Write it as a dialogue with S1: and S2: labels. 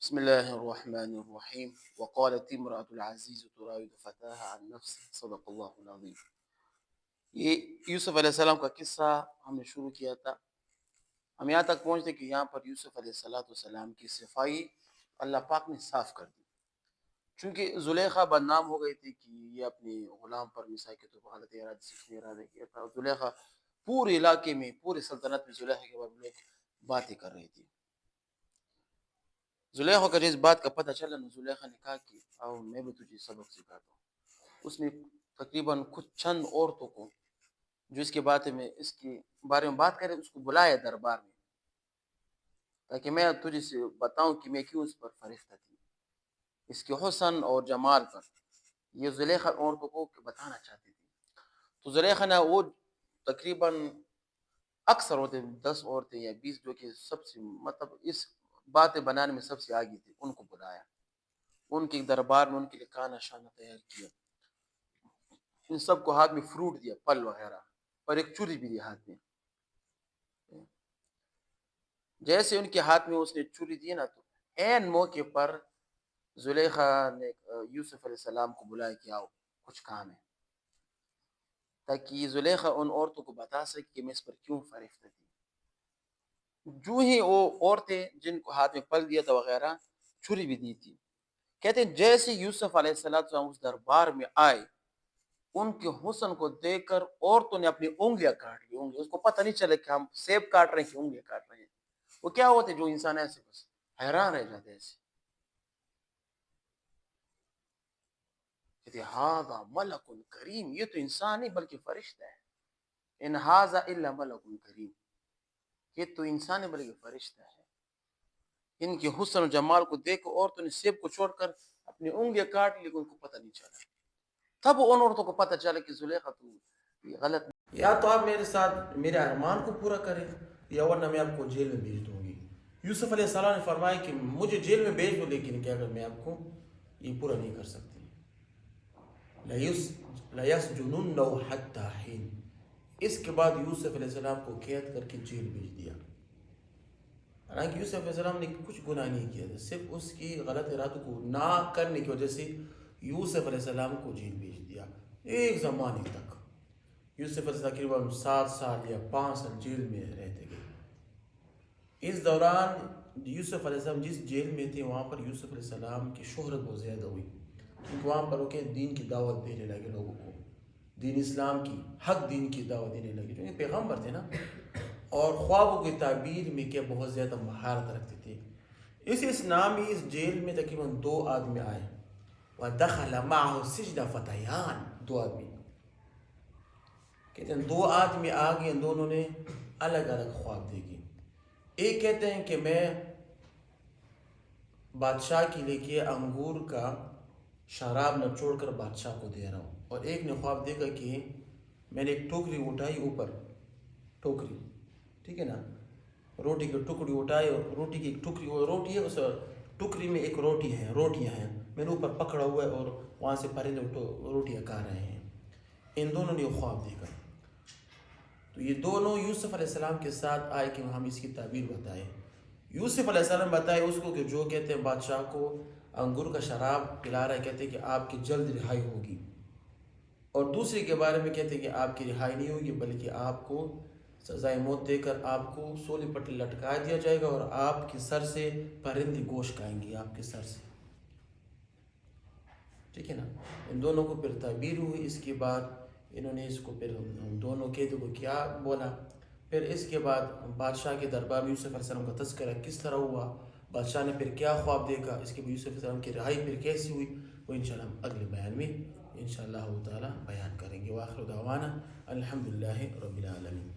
S1: بسم الله الرحمن الرحيم وقالت امرأة العزيز تراود فتاها عن نفسه صدق الله العظیم. یہ یوسف علیہ السلام کا قصہ ہم نے شروع کیا تھا. ہم یہاں تک پہنچتے کہ یہاں پر یوسف علیہ السلام کی صفائی اللہ پاک نے صاف کر دی، چونکہ زلیخا بدنام ہو گئی تھی کہ یہ اپنے غلام پر مثال کے طور پر غلط ارادے سے ارادہ کیا تھا. زلیخا پورے علاقے میں، پورے سلطنت میں زلیخا کے بارے میں باتیں کر رہی تھی. زلیخا کا جس بات کا پتہ چلا نا، زلیخا نے کہا کہ آؤ میں بھی تجھے سبق سکھاتا ہوں. اس نے تقریباً کچھ چند عورتوں کو جو اس کے بارے میں بات کرے اس کو بلایا دربار میں، تاکہ میں تجھے سے بتاؤں کہ میں کیوں اس پر فرشتہ تھی. اس کے حسن اور جمال پر یہ زلیخا عورتوں کو بتانا چاہتی تھی. تو زلیخا نے وہ تقریباً اکثر عورتیں 10 عورتیں یا 20 جو کہ سب سے اس باتیں بنانے میں سب سے آگے تھی، ان کو بلایا. ان کے دربار میں ان کے لیے کھانا شانہ تیار کیا. ان سب کو ہاتھ میں فروٹ دیا، پھل وغیرہ، اور ایک چوری بھی دی ہاتھ میں. جیسے ان کے ہاتھ میں اس نے چوری دی نا، تو عین موقع پر زلیخا نے یوسف علیہ السلام کو بلایا کہ آؤ کچھ کام ہے، تاکہ زلیخا ان عورتوں کو بتا سکے کہ میں اس پر کیوں فرشتہ تھی. جو ہی وہ عورتیں جن کو ہاتھ میں پھل دیا تھا وغیرہ، چھری بھی دی تھی، کہتے ہیں جیسے یوسف علیہ السلام اس دربار میں آئے، ان کے حسن کو دیکھ کر عورتوں نے اپنی انگلیاں کاٹ لی. اس کو پتہ نہیں چلے کہ ہم سیب کاٹ رہے ہیں کہ انگلیاں کاٹ رہے ہیں. وہ کیا ہوتے جو انسان ایسے بس حیران رہ جاتے ایسے. کہتے ہاذا ملک کریم، یہ تو انسان نہیں بلکہ فرشتہ ہے. ان ھذا الا ملک کریم، یہ تو انسان ہے بلکہ فرشتہ ہے. ان کے حسن و جمال کو دیکھ عورتوں نے سیب کو چھوڑ کر اپنی انگلیاں کاٹ لی، ان کو پتہ نہیں چلا. تب ان عورتوں کو پتہ چلا کہ زلیخا تو یہ غلط، یا تو آپ میرے ساتھ میرے ارمان کو پورا کریں یا ورنہ میں آپ کو جیل میں بھیج دوں گی. یوسف علیہ السلام نے فرمایا کہ مجھے جیل میں بھیج دو، لیکن کیا اگر میں آپ کو یہ پورا نہیں کر سکتی. لَيَسْجُنُنَّهُ حَتَّى حِينٍ. اس کے بعد یوسف علیہ السلام کو قید کر کے جیل بھیج دیا. حالانکہ یوسف علیہ السلام نے کچھ گناہ نہیں کیا تھا، صرف اس کی غلط ارادوں کو نہ کرنے کی وجہ سے یوسف علیہ السلام کو جیل بھیج دیا. ایک زمانے تک یوسف علیہ السلام تقریباً 7 سال یا 5 سال جیل میں رہتے گئے. اس دوران یوسف علیہ السلام جس جیل میں تھے وہاں پر یوسف علیہ السلام کی شہرت بہت زیادہ ہوئی، کیونکہ وہاں پر دین کی دعوت دینے لگے لوگوں کو، دین اسلام کی، حق دین کی دعوت دینے لگے، کیونکہ پیغمبر تھے نا، اور خوابوں کی تعبیر میں کیا بہت زیادہ مہارت رکھتے تھے. اس نامی اس جیل میں تقریباً 2 آدمی آئے. وَدَخَلَ مَعَهُ السِّجْنَ فَتَيَانِ. 2 آدمی کہتے ہیں 2 آدمی آگے، ان دونوں نے الگ الگ خواب دیکھے. ایک کہتے ہیں کہ میں بادشاہ کے لے کے انگور کا شراب نہ چھوڑ کر بادشاہ کو دے رہا ہوں. اور ایک نے خواب دیکھا کہ میں نے ایک ٹوکری اٹھائی، اوپر ٹوکری، ٹھیک ہے نا، روٹی کی ٹکڑی اٹھائی، اور روٹی کی ایک ٹکڑی، اور روٹی ہے، اس ٹکری میں ایک روٹیاں ہیں، میں نے اوپر پکڑا ہوا ہے اور وہاں سے پرندے روٹیاں کھا رہے ہیں. ان دونوں نے خواب دیکھا. تو یہ دونوں یوسف علیہ السلام کے ساتھ آئے کہ ہم اس کی تعبیر بتائیں. یوسف علیہ السلام بتائے اس کو کہ جو کہتے ہیں بادشاہ کو انگور کا شراب پلا رہا ہے، کہتے ہیں کہ آپ کی جلد رہائی ہوگی. اور دوسرے کے بارے میں کہتے ہیں کہ آپ کی رہائی نہیں ہوگی بلکہ آپ کو سزائے موت دے کر آپ کو سولی پٹی لٹکا دیا جائے گا، اور آپ کے سر سے پرندے گوشت کھائیں گے آپ کے سر سے. ٹھیک ہے نا. ان دونوں کو پھر تعبیر ہوئی. اس کے بعد انہوں نے اس کو پھر دونوں قیدیوں کو کیا بولا. پھر اس کے بعد بادشاہ کے دربار میں یوسف علیہ السلام کا تذکرہ کس طرح ہوا، بادشاہ نے پھر کیا خواب دیکھا، اس کے بعد یوسف علیہ السلام کی رہائی پھر کیسی ہوئی، وہ انشاءاللہ ہم اگلے بیان میں انشاءاللہ تعالی بیان کریں گے. وآخر دعوانا الحمدللہ رب العالمین.